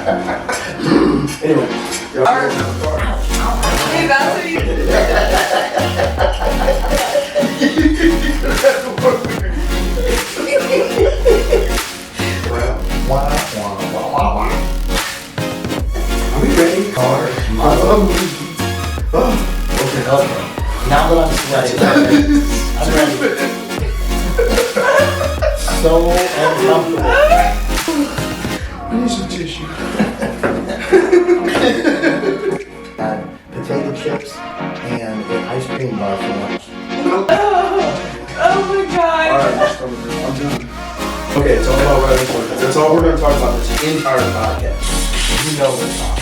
Anyway. Hey, that's what you Are we ready? Hard. Okay. Now that I'm sweating, I'm ready. So uncomfortable. I need some tissue. Had potato chips and an ice cream bar for lunch. Oh my god. Alright, I'm done. Okay, it's all about riding horses. That's all we're going to talk about this entire podcast. You know what's up.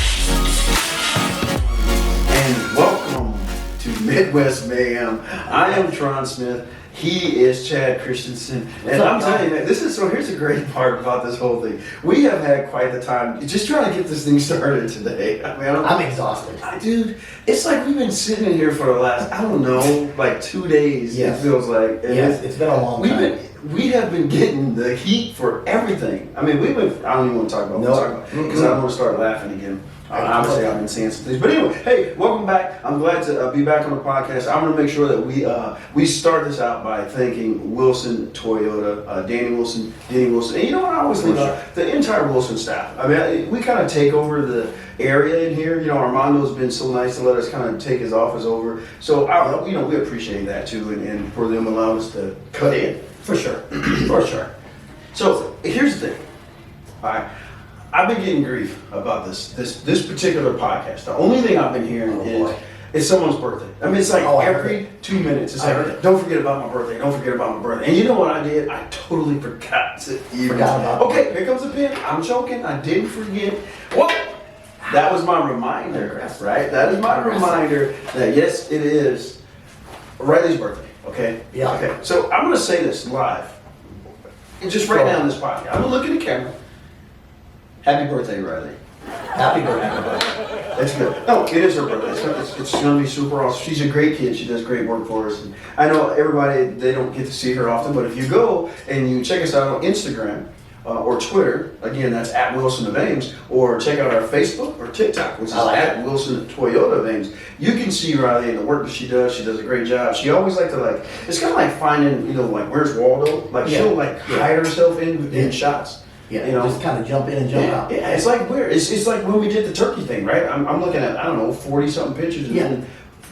And welcome to Midwest Mayhem. I am Tron Smith. He is Chad Christensen. And I'm telling you, man, here's the great part about this whole thing. We have had quite the time just trying to get this thing started today. I mean, I'm exhausted. Dude, it's like we've been sitting in here for the last, I don't know, like 2 days. Yes. It feels like. And Yes, it's been a long time. We have been getting the heat for everything. I mean, I don't even want to talk about what we're talking about because I don't want to start laughing again. Obviously, I've been saying some things. But anyway, hey, welcome back. I'm glad to be back on the podcast. I'm going to make sure that we start this out by thanking Wilson Toyota, Danny Wilson. And you know what I always think about? The entire Wilson staff. I mean, we kind of take over the area in here. You know, Armando's been so nice to let us kind of take his office over. So, we appreciate that too, and for them allowing us to cut in. For sure. For sure. So, here's the thing. All right. I've been getting grief about this particular podcast. The only thing I've been hearing is someone's birthday. I mean, it's like every 2 minutes. It's like, don't forget about my birthday. Don't forget about my birthday. And you know what I did? I totally forgot to even. Okay, here comes the pin. I'm joking. I didn't forget. Well, that was my reminder, right? That is my reminder that yes, it is Riley's birthday. Okay. Yeah. Okay. So I'm gonna say this live, and just right now in this podcast. I'm gonna look at the camera. Happy birthday, Riley. Happy birthday. That's good. No, it is her birthday. It's going to be super awesome. She's a great kid. She does great work for us. And I know everybody, they don't get to see her often, but if you go and you check us out on Instagram or Twitter, again, that's at Wilson of Ames, or check out our Facebook or TikTok, which is at Wilson Toyota of Ames. You can see Riley and the work that she does. She does a great job. She always like to it's kind of like finding, where's Waldo? She'll hide herself in shots. Yeah, just kind of jump in and jump out. Yeah, it's like weird. It's like when we did the turkey thing, right? I'm looking at, 40-something pictures, and then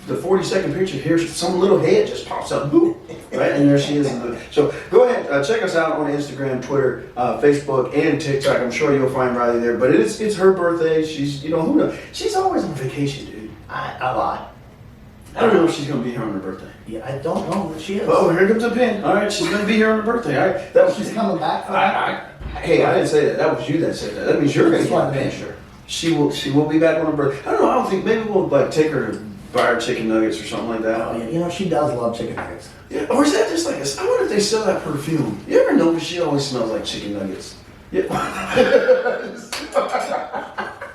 the 42nd picture, here's some little head just pops up, boom, right? And there she is. So go ahead, check us out on Instagram, Twitter, Facebook, and TikTok. I'm sure you'll find Riley there. But it's her birthday. She's, who knows? She's always on vacation, dude. A lot. I don't know if she's going to be here on her birthday. Yeah, I don't know what she is. Oh, here comes a pin. All right, she's going to be here on her birthday. All right, she's coming back for that? Hey, I didn't say that. That was you that said that. That means you're going to get a pin. Sure. She will be back on her birthday. I don't know. I don't think maybe we'll take her to buy her chicken nuggets or something like that. Oh, yeah. She does love chicken nuggets. Yeah, or is that just like I wonder if they sell that perfume. You ever notice she always smells like chicken nuggets? Yeah.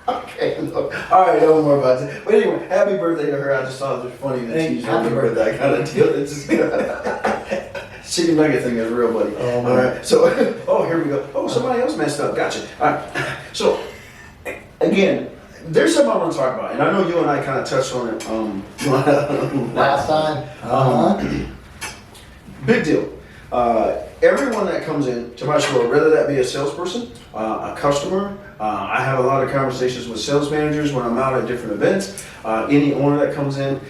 Okay. No. All right. No more about it. But anyway, happy birthday to her. I just thought it was funny that she's happy birthday. That kind of deal. It's just chicken nugget thing is real, buddy. Oh, all right. So, here we go. Oh, somebody else messed up. Gotcha. All right. So, again, there's something I want to talk about, and I know you and I kind of touched on it last time. Big deal. Everyone that comes in to my store, whether that be a salesperson, a customer, I have a lot of conversations with sales managers when I'm out at different events. Any owner that comes in,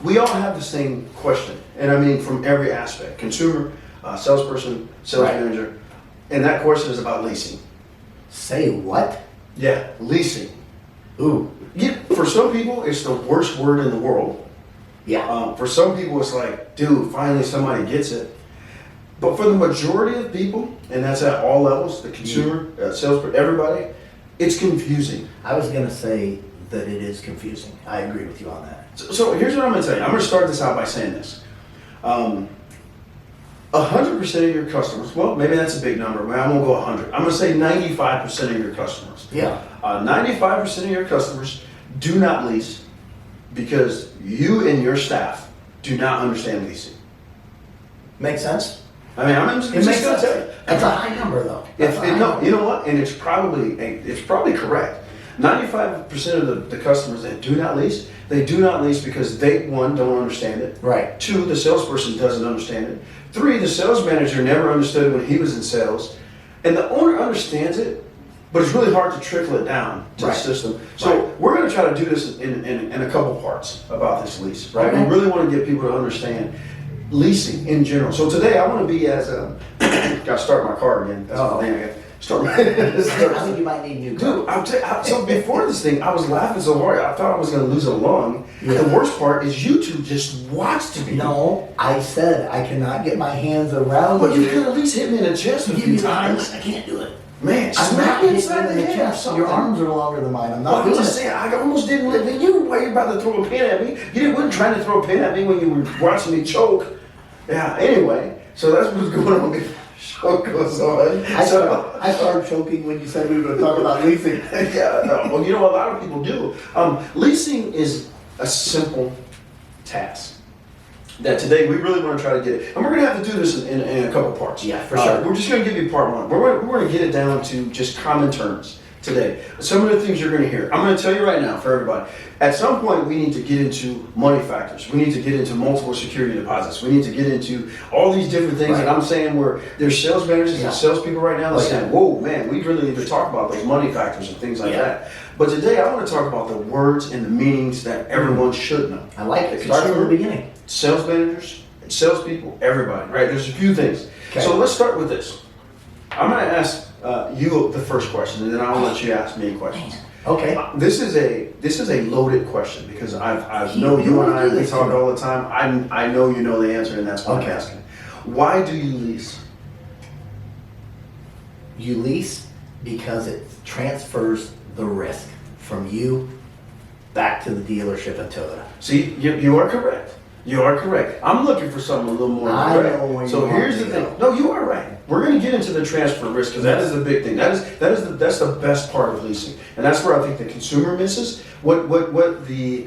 we all have the same question, and I mean from every aspect: consumer, salesperson, sales manager, and that question is about leasing. Say what? Yeah, leasing. Ooh. Yeah, for some people, it's the worst word in the world. Yeah. For some people, it's like, dude, finally somebody gets it. But for the majority of people, and that's at all levels, the consumer, salesperson, everybody, it's confusing. I was going to say that it is confusing. I agree with you on that. So here's what I'm going to tell you. I'm going to start this out by saying this. 100% of your customers, well, maybe that's a big number, but I won't go 100. I'm going to say 95% of your customers. Yeah. 95% of your customers do not lease because you and your staff do not understand leasing. Makes sense. I mean, I'm just going to tell you. That's a high number, though. No, you know what? And it's probably correct. 95% of the customers that do not lease, they do not lease because they, one, don't understand it. Right. Two, the salesperson doesn't understand it. Three, the sales manager never understood it when he was in sales. And the owner understands it, but it's really hard to trickle it down to the system. So we're going to try to do this in a couple parts about this lease, right? Okay. We really want to get people to understand leasing in general. So today I want to be as got to start my car again. That's the thing I got. I think you might need a new car. Dude, so before this thing, I was laughing so hard, I thought I was going to lose a lung. Yeah. The worst part is you two just watched me. No, I said I cannot get my hands around But you. you could at least hit me in the chest a Give few me the times. I can't do it. Man, I'm smack not me hitting inside you the in the head or chest. something. Your arms are longer than mine. I'm Well, not I'm doing just it. saying, I almost didn't let you. Why you about to throw a pin at me? You weren't trying to throw a pin at me when you were watching me choke. Yeah, anyway, so that's what's going on before the show goes on. I started choking when you said we were going to talk about leasing. Yeah, no, well, you know, a lot of people do. Leasing is a simple task that today we really want to try to get it. And we're going to have to do this in a couple parts. Yeah, for sure. We're just going to give you part one. We're going to get it down to just common terms today. Some of the things you're going to hear. I'm going to tell you right now for everybody. At some point, we need to get into money factors. We need to get into multiple security deposits. We need to get into all these different things that I'm saying where there's sales managers and salespeople right now that are saying, whoa, man, we really need to talk about those money factors and things like that. But today, I want to talk about the words and the meanings that everyone should know. I like it. Start from the beginning. Sales managers, salespeople, everybody, right? There's a few things. Okay. So let's start with this. I'm going to ask you the first question, and then I'll let you ask me questions. Okay. This is a loaded question because I know you and I, we talk all the time. I know you know the answer, and that's what I'm asking. Why do you lease? You lease because it transfers the risk from you back to the dealership at Toyota. See, you are correct. You are correct. I'm looking for something a little more correct. I know where So you here's want the to thing. go. No, you are right. We're going to get into the transfer risk because that is the big thing. That's the best part of leasing, and that's where I think the consumer misses what the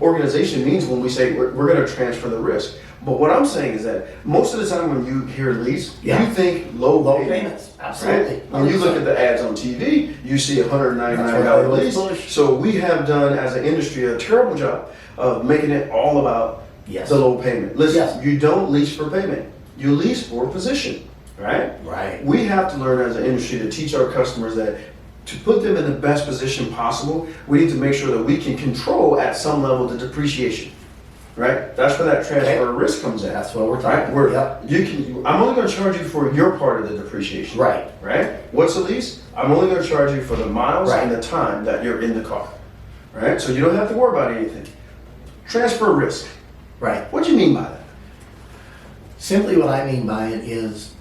organization means when we say we're going to transfer the risk. But what I'm saying is that most of the time when you hear lease, you think low payments. Absolutely. Right? When you look at the ads on TV, you see $199 lease. So we have done as an industry a terrible job of making it all about the low payment. Listen, you don't lease for payment. You lease for position. Right? Right. We have to learn as an industry to teach our customers that to put them in the best position possible, we need to make sure that we can control at some level the depreciation. Right? That's where that transfer of risk comes in. That's what we're talking about. I'm only going to charge you for your part of the depreciation. Right. Right? What's the lease? I'm only going to charge you for the miles and the time that you're in the car. Right? So you don't have to worry about anything. Transfer risk. Right. What do you mean by that? Simply what I mean by it is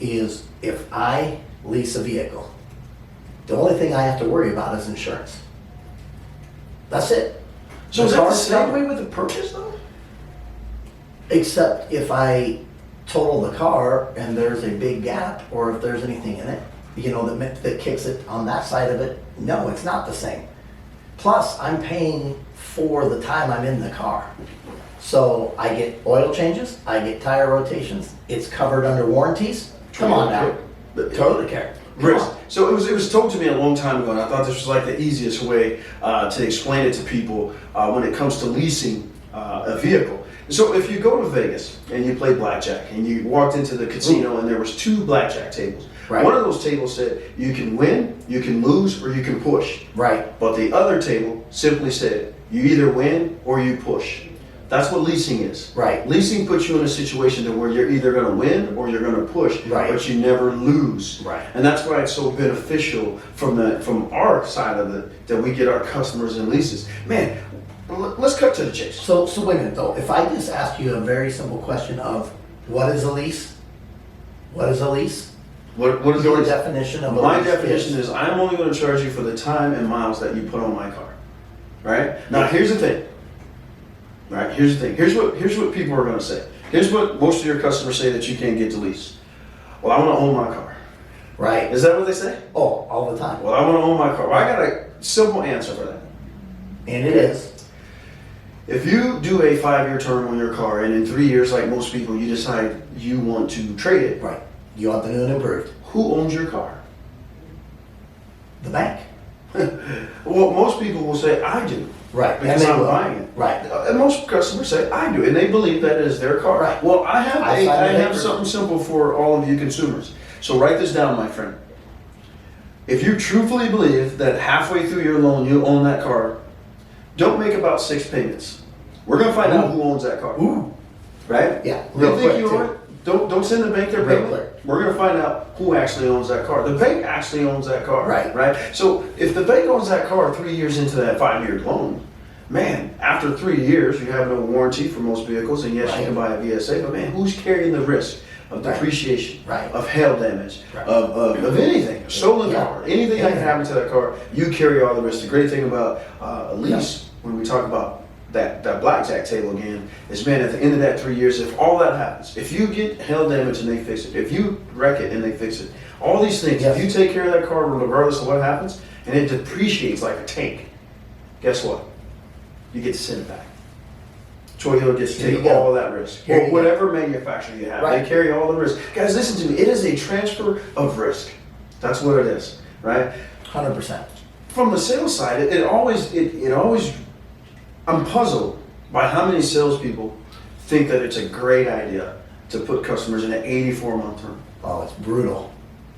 if I lease a vehicle, the only thing I have to worry about is insurance. That's it. So is that the same way with the purchase though? Except if I total the car and there's a big gap or if there's anything in it, that kicks it on that side of it, no, it's not the same. Plus, I'm paying for the time I'm in the car. So I get oil changes, I get tire rotations, it's covered under warranties. Come on now. Toyota Care. Risk. So it was told to me a long time ago, and I thought this was like the easiest way to explain it to people when it comes to leasing a vehicle. So if you go to Vegas and you play blackjack and you walked into the casino and there was 2 blackjack tables. Right. One of those tables said you can win, you can lose, or you can push. Right. But the other table simply said you either win or you push. That's what leasing is. Right. Leasing puts you in a situation to where you're either going to win or you're going to push, but you never lose. Right. And that's why it's so beneficial from our side of it that we get our customers in leases. Man, let's cut to the chase. So wait a minute though. If I just ask you a very simple question of what is a lease? What is a lease? What is your definition of a lease? My definition is I'm only going to charge you for the time and miles that you put on my car. Right? Now here's the thing. Right, here's the thing. Here's what people are going to say. Here's what most of your customers say that you can't get to lease. Well, I want to own my car. Right. Is that what they say? Oh, all the time. Well, I want to own my car. Well, I got a simple answer for that. And it is. If you do a 5-year term on your car, and in 3 years, like most people, you decide you want to trade it. Right. You want the new and improved. Who owns your car? The bank. Well, most people will say, I do. Right. Because I'm buying it. Right. And most customers say, I do. And they believe that is their car. Right. Well, I have paper. something simple for all of you consumers. So write this down, my friend. If you truthfully believe that halfway through your loan you own that car, don't make about 6 payments. We're going to find out who owns that car. Ooh. Right? Yeah. You Real think quick, you too. own it? Don't send the bank their Real payment. quick. We're going to find out who actually owns that car. The bank actually owns that car. Right. Right? So if the bank owns that car 3 years into that 5-year loan, man, after 3 years, you have no warranty for most vehicles, and yes, you can buy a VSA, but man, who's carrying the risk of depreciation, of hail damage, of anything, a stolen car, anything that can happen to that car, you carry all the risk. The great thing about a lease, when we talk about that blackjack table again, is man, at the end of that 3 years, if all that happens, if you get hail damage and they fix it, if you wreck it and they fix it, all these things, if you take care of that car regardless of what happens, and it depreciates like a tank, guess what? You get to send it back. Toyota gets to take all of that risk. Or whatever manufacturer you have, they carry all the risk. Guys, listen to me. It is a transfer of risk. That's what it is, right? 100%. From the sales side, it always, I'm puzzled by how many salespeople think that it's a great idea to put customers in an 84-month term. Oh, it's brutal.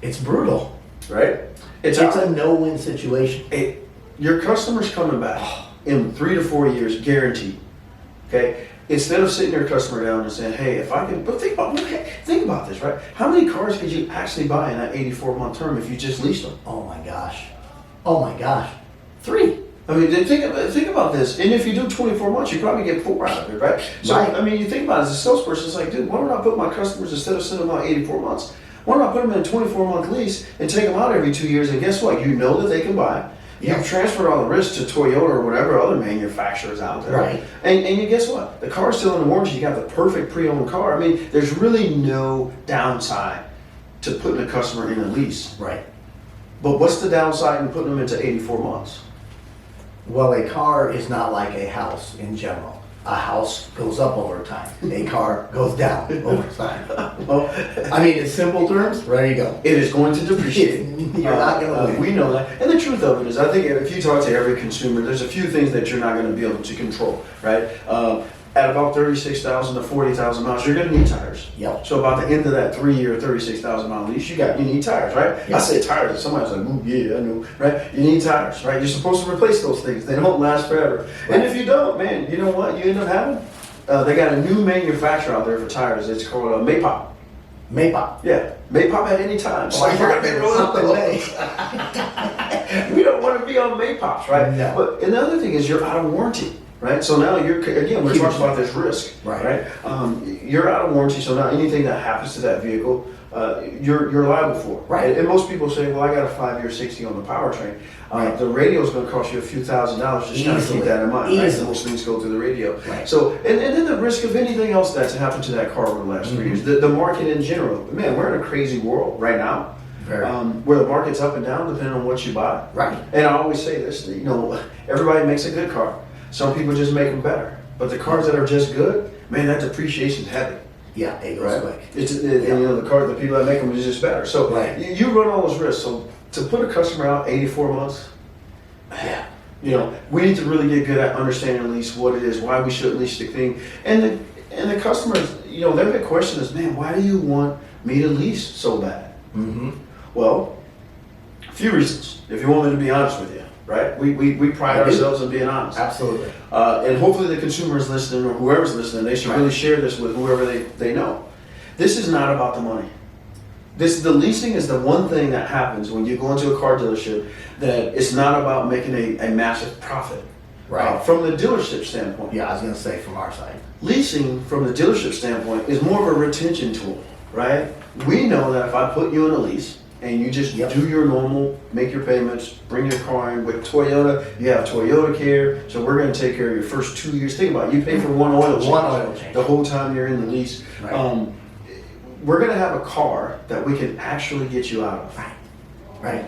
It's brutal. Right? It's a no-win situation. Your customer's coming back in 3 to 4 years, guaranteed. Okay? Instead of sitting your customer down and saying, hey, if I can, but think about this, right? How many cars could you actually buy in that 84-month term if you just leased them? Oh my gosh. Oh my gosh. 3. I mean, think about this. And if you do 24 months, you probably get 4 out of it, right? So, I mean, you think about it as a salesperson, it's like, dude, why don't I put my customers, instead of sending them out 84 months, why don't I put them in a 24-month lease and take them out every 2 years? And guess what? You know that they can buy. You've transferred all the risk to Toyota or whatever other manufacturers out there. Right. And you guess what? The car's still in the warranty. You got the perfect pre-owned car. I mean, there's really no downside to putting a customer in a lease. Right. But what's the downside in putting them into 84 months? Well, a car is not like a house in general. A house goes up over time. A car goes down over time. Well, I mean, in simple terms, there you go. it is going to depreciate. You're not going to win. We know that. And the truth of it is, I think if you talk to every consumer, there's a few things that you're not going to be able to control, right? At about 36,000 to 40,000 miles, you're going to need tires. Yep. So about the end of that 3-year, 36,000 mile lease, you need tires, right? Yep. I say tires, and somebody's like, ooh, yeah, I know, right? You need tires, right? You're supposed to replace those things. They don't last forever. Right. And if you don't, man, you know what you end up having? They got a new manufacturer out there for tires. It's called Maypop. Maypop. Yeah, Maypop at any time. So you're going to be rolling up the way. We don't want to be on Maypops, right? No. But and the other thing is you're out of warranty. Right, so now we're talking about this risk, right? You're out of warranty, so now anything that happens to that vehicle, you're liable for. Right. And most people say, well, I got a 5-year 60 on the powertrain. The radio is going to cost you a few $1,000s. Just kind of keep that in mind. Right? Most things go through the radio. Right. So, and then the risk of anything else that's happened to that car over the last 3 years. The market in general. Man, we're in a crazy world right now. Where the market's up and down depending on what you buy. Right. And I always say this, everybody makes a good car. Some people just make them better. But the cars that are just good, man, that depreciation's heavy. Yeah, it goes quick. And the people that make them is just better. So you run all those risks. So to put a customer out 84 months, we need to really get good at understanding lease, what it is, why we should lease the thing. And the customers, their big question is, man, why do you want me to lease so bad? Mm-hmm. Well, a few reasons, if you want me to be honest with you. Right? We pride ourselves in being honest. Absolutely. And hopefully the consumer is listening, or whoever's listening, they should really share this with whoever they know. This is not about the money. The leasing is the one thing that happens when you go into a car dealership that it's not about making a massive profit. Right. From the dealership standpoint. Yeah, I was going to say from our side. Leasing from the dealership standpoint is more of a retention tool, right? We know that if I put you in a lease, and you just do your normal, make your payments, bring your car in. With Toyota, you have Toyota Care, so we're going to take care of your first 2 years. Think about it, you pay for one oil change the whole time you're in the lease. Right. We're going to have a car that we can actually get you out of. Right.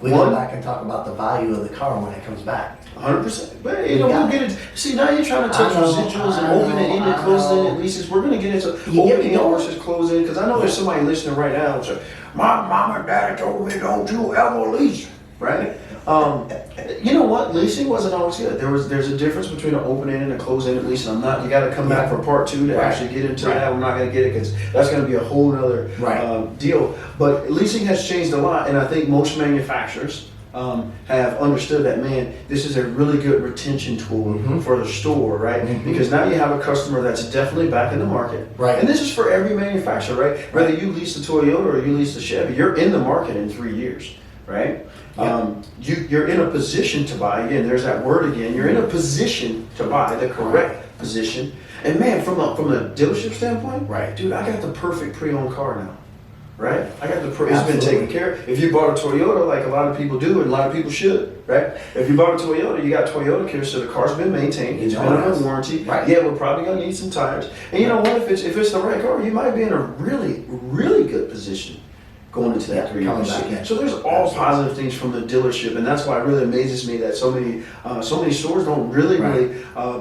We go back and talk about the value of the car when it comes back. 100%. But we'll get it. See, now you're trying to touch residuals and open-ended, closed-ended leases. We're going to get into open-ended versus closed-ended, because I know there's somebody listening right now who's like, my mom and dad told me don't you ever lease, right? You know what? Leasing wasn't always good. There's a difference between an open-ended and a closed-ended leasing. You got to come back for part 2 to actually get into that. We're not going to get it because that's going to be a whole other deal. But leasing has changed a lot, and I think most manufacturers have understood that, man, this is a really good retention tool for the store, right? Because now you have a customer that's definitely back in the market. Right. And this is for every manufacturer, right? Whether you lease the Toyota or you lease the Chevy, you're in the market in 3 years, right? You're in a position to buy. Again, there's that word again. You're in a position to buy, the correct position. And man, from a dealership standpoint, dude, I got the perfect pre-owned car now. Right? I got it's been taken care of. If you bought a Toyota, like a lot of people do, and a lot of people should, right? If you bought a Toyota, you got Toyota care, so the car's been maintained, it's been under warranty. Right. Yeah, we're probably gonna need some tires. And you know what? If it's the right car, you might be in a really, really good position going into that 3 years. So there's all positive things from the dealership, and that's why it really amazes me that so many stores don't really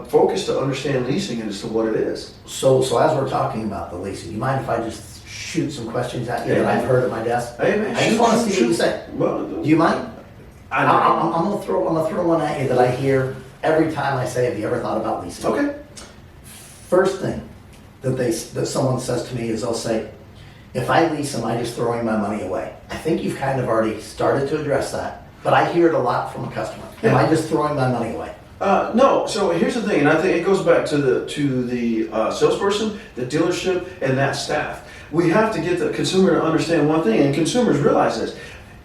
focus to understand leasing as to what it is. So as we're talking about the leasing, do you mind if I just shoot some questions at you that I've heard at my desk? Hey man, I just want to see what you say. Well, do you mind? I'm gonna throw one at you that I hear every time I say, "Have you ever thought about leasing?" Okay. First thing that someone says to me is they'll say, "If I lease, am I just throwing my money away?" I think you've kind of already started to address that, but I hear it a lot from a customer. Am I just throwing my money away? No. So here's the thing, and I think it goes back to the salesperson, the dealership, and that staff. We have to get the consumer to understand one thing, and consumers realize this.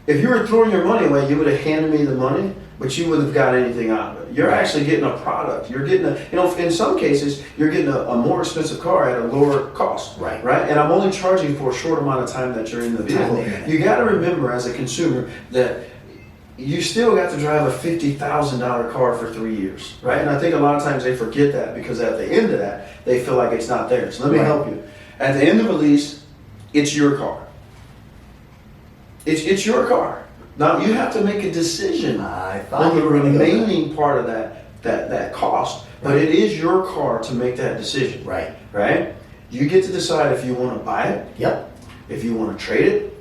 If you were throwing your money away, you would have handed me the money, but you wouldn't have got anything out of it. You're actually getting a product. You're getting in some cases, you're getting a more expensive car at a lower cost. Right? And I'm only charging for a short amount of time that you're in the vehicle. You got to remember as a consumer that you still got to drive a $50,000 car for 3 years, right? And I think a lot of times they forget that because at the end of that, they feel like it's not theirs. Let me help you. At the end of a lease, it's your car. It's your car. Now you have to make a decision on the remaining part of that cost, but it is your car to make that decision. Right? You get to decide if you want to buy it. If you want to trade it.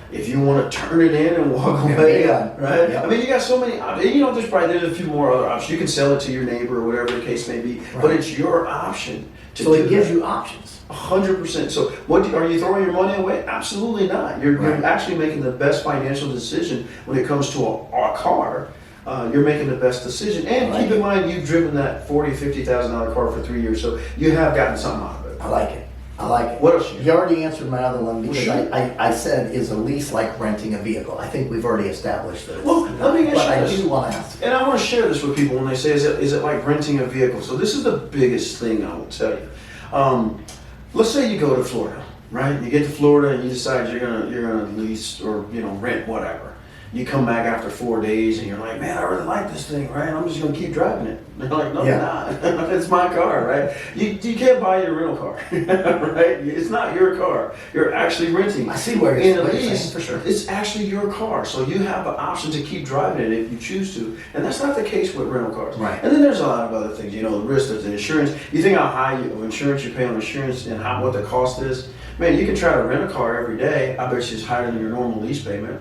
If you want to turn it in and walk away. Right? I mean, you got so many options. You know, there's a few more other options. You can sell it to your neighbor or whatever the case may be, but it's your option. So it gives you options. 100%. So are you throwing your money away? Absolutely not. You're actually making the best financial decision when it comes to a car. You're making the best decision. And keep in mind, you've driven that $40,000, $50,000 car for 3 years, so you have gotten something out of it. I like it. What else? You already answered my other one because I said, is a lease like renting a vehicle? I think we've already established that. Well, let me ask you this. I do want to ask. And I want to share this with people when they say, is it like renting a vehicle? So this is the biggest thing I will tell you. Let's say you go to Florida, right? You get to Florida and you decide you're gonna lease or rent whatever. You come back after 4 days and you're like, man, I really like this thing, right? I'm just gonna keep driving it. They're like, no, you're not. It's my car, right? You can't buy your rental car, right? It's not your car. You're actually renting. I see where you're saying, for sure. It's actually your car, so you have the option to keep driving it if you choose to, and that's not the case with rental cars. And then there's a lot of other things. The risk of the insurance. You think how high of insurance you pay on insurance and what the cost is. Man, you can try to rent a car every day. I bet you it's higher than your normal lease payment.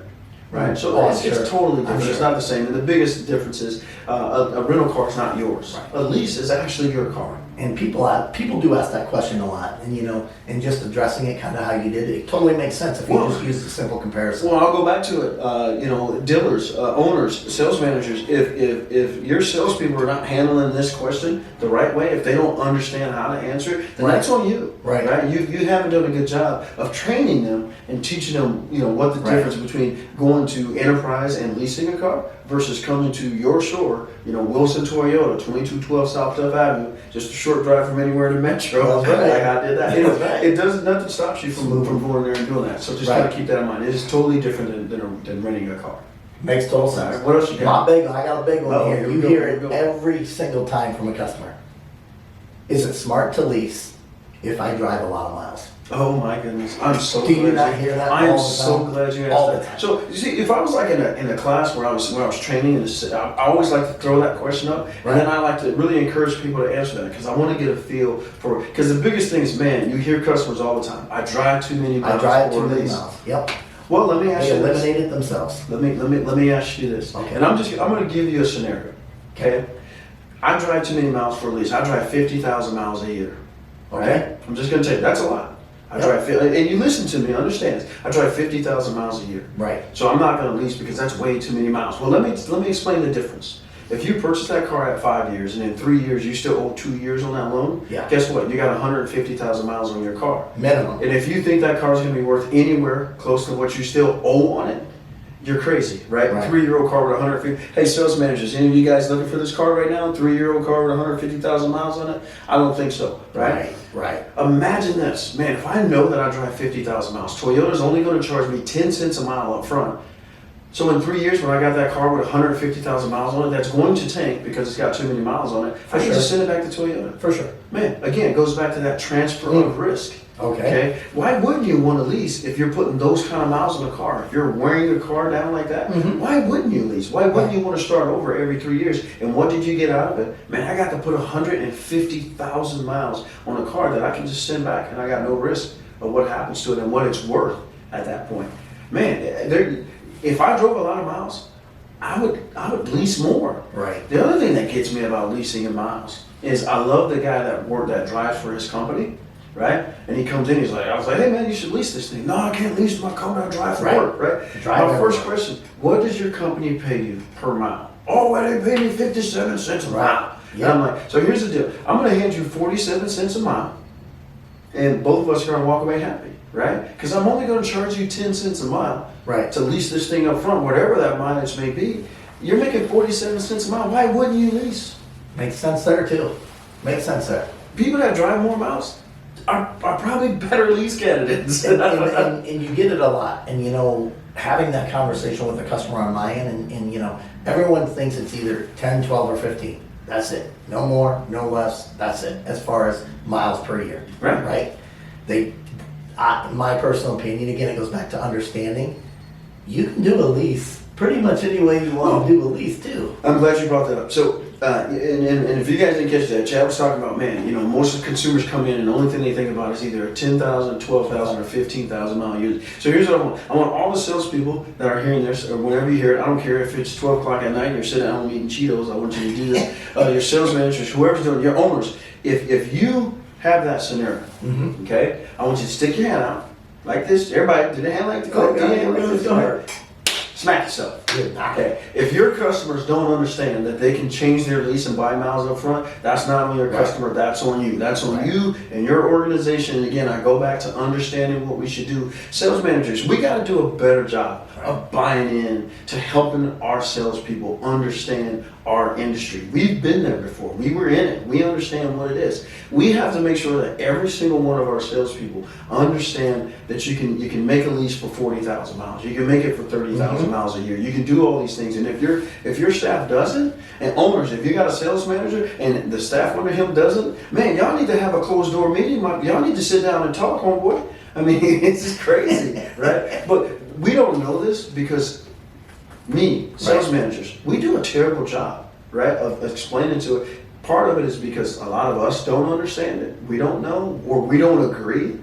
Right, so it's totally different. It's not the same. And the biggest difference is a rental car is not yours. A lease is actually your car. And people do ask that question a lot. And and just addressing it kind of how you did it totally makes sense if you just use the simple comparison. Well, I'll go back to it. Dealers, owners, sales managers. If your salespeople are not handling this question the right way, if they don't understand how to answer it, then that's on you. Right? You haven't done a good job of training them and teaching them. What the difference between going to enterprise and leasing a car versus coming to your store, Wilson Toyota, 2212 South Duff Avenue, just a short drive from anywhere to Metro. Like I did that. It does nothing stops you from going there and doing that. So just kind of keep that in mind. It is totally different than renting a car. Makes total sense. Right, what else you got? I got a big one here. You hear it every single time from a customer. Is it smart to lease if I drive a lot of miles? Oh my goodness! I'm so glad. Do you not hear that? I am so glad you asked that. So you see, if I was like in a class where I was training, I always like to throw that question up, and then I like to really encourage people to answer that because I want to get a feel for. Because the biggest thing is, man, you hear customers all the time. I drive too many miles. Yep. Well, let me ask They you this. eliminated themselves. Let me ask you this. Okay. And I'm going to give you a scenario. Okay. I drive too many miles for a lease. I drive 50,000 miles a year. Okay. I'm just going to tell you, that's a lot. And you listen to me, understand this. I drive 50,000 miles a year. Right. So I'm not going to lease because that's way too many miles. Well, let me explain the difference. If you purchase that car at 5 years and in 3 years you still owe 2 years on that loan, Yeah. guess what? You got 150,000 miles on your car. Minimum. And if you think that car is going to be worth anywhere close to what you still owe on it, you're crazy, right? Right. 3-year-old car with 150. Hey, sales managers, any of you guys looking for this car right now? 3-year-old car with 150,000 miles on it? I don't think so, right? Right. Imagine this, man. If I know that I drive 50,000 miles, Toyota's only going to charge me 10 cents a mile up front. So in 3 years, when I got that car with 150,000 miles on it, that's going to tank because it's got too many miles on it. I can just send it back to Toyota. For sure. Man, again, it goes back to that transfer of risk. Okay. Why wouldn't you want to lease if you're putting those kind of miles on the car? If you're wearing your car down like that, why wouldn't you lease? Why wouldn't you want to start over every 3 years? And what did you get out of it? Man, I got to put 150,000 miles on a car that I can just send back and I got no risk of what happens to it and what it's worth at that point. Man, if I drove a lot of miles, I would lease more. Right. The other thing that gets me about leasing in miles is I love the guy that drives for his company, right? And he comes in, I was like, hey man, you should lease this thing. No, I can't lease my car, I drive for work, right? My first question, what does your company pay you per mile? Oh, well, they pay me 57 cents a mile. Yeah. And I'm like, so here's the deal. I'm gonna hand you 47 cents a mile, and both of us are gonna walk away happy, right? Because I'm only gonna charge you 10 cents a mile to lease this thing up front, whatever that mileage may be. You're making 47 cents a mile. Why wouldn't you lease? Makes sense there too. Makes sense there. People that drive more miles are probably better lease candidates. and you get it a lot. And having that conversation with the customer on my end, and everyone thinks it's either 10, 12, or 15. That's it. No more, no less. That's it. As far as miles per year. Right. My personal opinion, again, it goes back to understanding. You can do a lease pretty much any way you want to do a lease too. I'm glad you brought that up. So, and if you guys didn't catch that, Chad was talking about, man, most of the consumers come in and the only thing they think about is either a 10,000, 12,000, or 15,000 mile user. So here's what I want. I want all the salespeople that are hearing this, or whenever you hear it, I don't care if it's 12 o'clock at night and you're sitting at home eating Cheetos, I want you to do this. Your sales managers, whoever's doing it, your owners, if you have that scenario, okay, I want you to stick your hand out like this. Everybody, did the hand like the Go ahead. Smack yourself. Good. Okay. If your customers don't understand that they can change their lease and buy miles up front, that's not on your customer, that's on you. That's on you and your organization. And again, I go back to understanding what we should do. Sales managers, we got to do a better job of buying in to helping our salespeople understand our industry. We've been there before. We were in it. We understand what it is. We have to make sure that every single one of our salespeople understand that you can make a lease for 40,000 miles. You can make it for 30,000 miles a year. You can do all these things. And if your staff doesn't, and owners, if you got a sales manager and the staff under him doesn't, man, y'all need to have a closed door meeting. Y'all need to sit down and talk, homeboy. I mean, it's just crazy, right? But we don't know this because sales managers, we do a terrible job, right, of explaining to it. Part of it is because a lot of us don't understand it. We don't know, or we don't agree.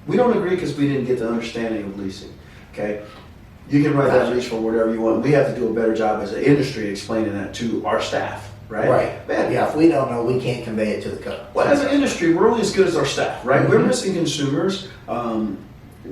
We don't agree because we didn't get the understanding of leasing, okay? You can write that lease for whatever you want. We have to do a better job as an industry explaining that to our staff, right? Right. Man, yeah, if we don't know, we can't convey it to the customer. Well, as an industry, we're only as good as our staff, right? We're missing consumers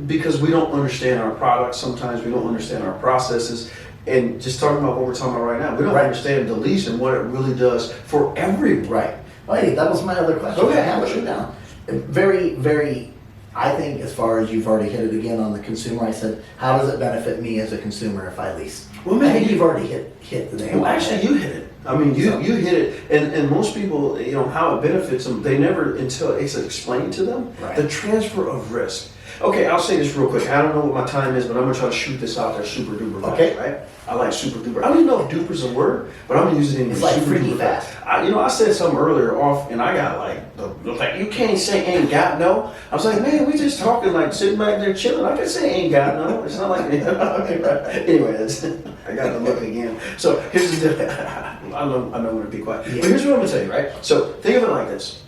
because we don't understand our products. Sometimes we don't understand our processes. And just talking about what we're talking about right now, we don't understand the lease and what it really does for everyone. Right. Oh, hey, that was my other question. Okay. I have it down. Very, very, I think as far as you've already hit it again on the consumer, I said, how does it benefit me as a consumer if I lease? Well, man, I think you've already hit the nail. Well, actually, you hit it. I mean, you hit it. And most people, how it benefits them, they never, until it's explained to them, the transfer of risk. Okay, I'll say this real quick. I don't know what my time is, but I'm going to try to shoot this out there super duper fast, Okay. right? I like super duper. I don't even know if duper's a word, but I'm using it in It's like super freaky duper fast. I said something earlier off, and I got like, you can't say ain't got no. I was like, man, we just talking like sitting back there chilling. I can say ain't got no. It's not like, okay, right. Anyways, I got the look again. So here's the deal. I know I'm going to be quiet. Yeah. But here's what I'm going to tell you, right? So think of it like this.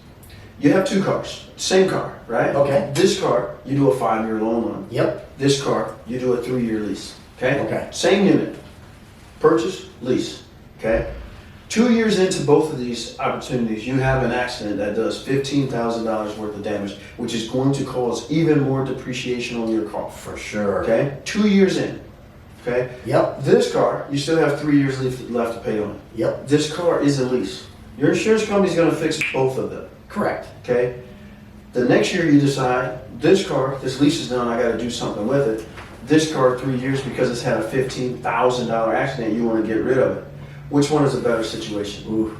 You have 2 cars, same car, right? Okay. This car, you do a 5-year loan on. Yep. This car, you do a 3-year lease. Okay? Okay. Same unit. Purchase, lease. Okay? 2 years into both of these opportunities, you have an accident that does $15,000 worth of damage, which is going to cause even more depreciation on your car. For sure. Okay? 2 years in. Okay? Yep. This car, you still have 3 years left to pay on it. Yep. This car is a lease. Your insurance company's going to fix both of them. Correct. Okay? The next year you decide, this car, this lease is done, I got to do something with it. This car, 3 years, because it's had a $15,000 accident, you want to get rid of it. Which one is a better situation?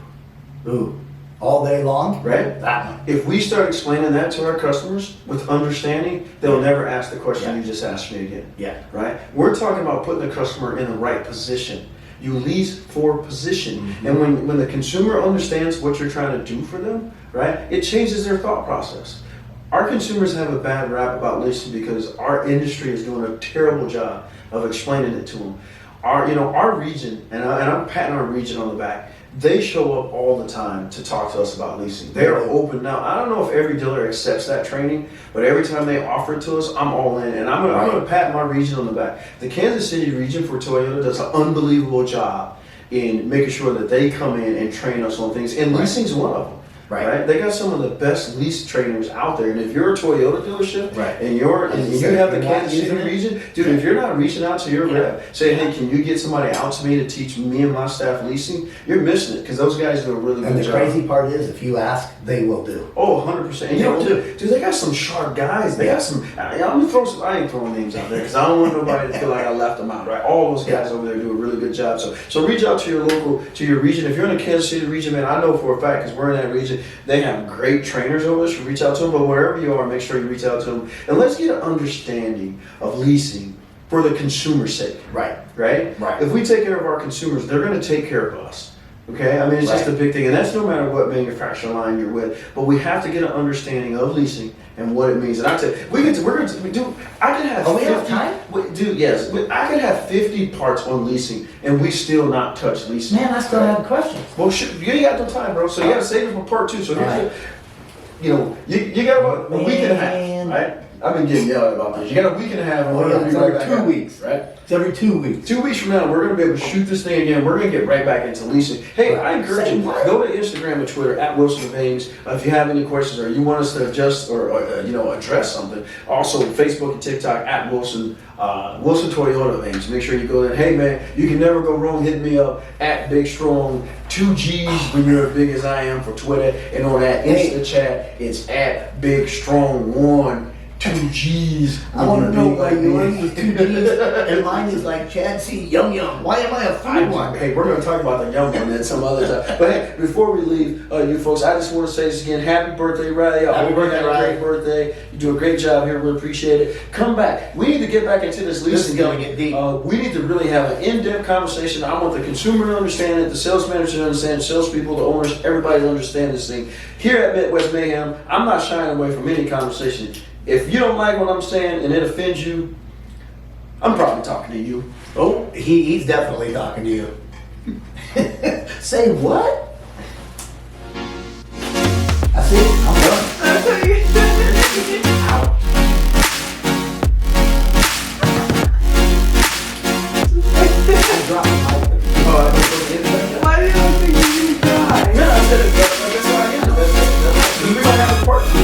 Ooh. All day long? Right? That one. If we start explaining that to our customers with understanding, they'll never ask the question Yeah. you just asked me again. Yeah. Right? We're talking about putting the customer in the right position. You lease for position. Mm-hmm. And when the consumer understands what you're trying to do for them, right, it changes their thought process. Our consumers have a bad rap about leasing because our industry is doing a terrible job of explaining it to them. Our region, and I'm patting our region on the back, they show up all the time to talk to us about leasing. They are open now. I don't know if every dealer accepts that training, but every time they offer it to us, I'm all in. And I'm gonna pat my region on the back. The Kansas City region for Toyota does an unbelievable job in making sure that they come in and train us on things. And leasing's one of them. Right. They got some of the best lease trainers out there. And if you're a Toyota dealership and you have the Kansas City region, dude, if you're not reaching out to your rep, saying, hey, can you get somebody out to me to teach me and my staff leasing? You're missing it because those guys do a really good job. And the crazy part is, if you ask, they will do. Oh, 100%. And dude, they got some sharp guys. They got some, I ain't throwing names out there because I don't want nobody to feel like I left them out, right? All those guys over there do a really good job. So reach out to your region. If you're in the Kansas City region, man, I know for a fact because we're in that region, they have great trainers over there, so reach out to them. But wherever you are, make sure you reach out to them. And let's get an understanding of leasing for the consumer's sake. Right. If we take care of our consumers, they're going to take care of us. Okay? I mean, it's just a big thing. And that's no matter what manufacturer line you're with. But we have to get an understanding of leasing and what it means. And I tell you, I could have 50, we have time? Dude, yes. I could have 50 parts on leasing and we still not touch leasing. Man, I still have questions. Well, you ain't got no time, bro. So you got to save it for part 2. So here's you got about a week and a half, right? I've been getting yelled at about this. You got a week and a half. It's every 2 weeks, right? It's every 2 weeks. 2 weeks from now, we're going to be able to shoot this thing again. We're going to get right back into leasing. Hey, I encourage you, go to Instagram and Twitter at Wilson of Ames if you have any questions or you want us to adjust or address something. Also, Facebook and TikTok at Wilson Toyota of Ames. Make sure you go there. Hey, man, you can never go wrong hitting me up at Big Strong 2 G's when you're as big as I am for Twitter. And on that Insta chat, it's at Big Strong 1. 2 G's. I want to know why yours is 2 G's and mine is like Chad C. Yum Yum. Why am I a food one? Hey, we're going to talk about the Yum Yum at some other time. But hey, before we leave, you folks, I just want to say this again. Happy birthday, Riley. Happy birthday, Riley. Great birthday. You do a great job here. We appreciate it. Come back. We need to get back into this leasing. This is going to get deep. We need to really have an in-depth conversation. I want the consumer to understand it, the sales manager to understand it, salespeople, the owners, everybody to understand this thing. Here at Midwest Mayhem, I'm not shying away from any conversation. If you don't like what I'm saying and it offends you, I'm probably talking to you. Oh, he's definitely talking to you. Say what? I see. I'm done.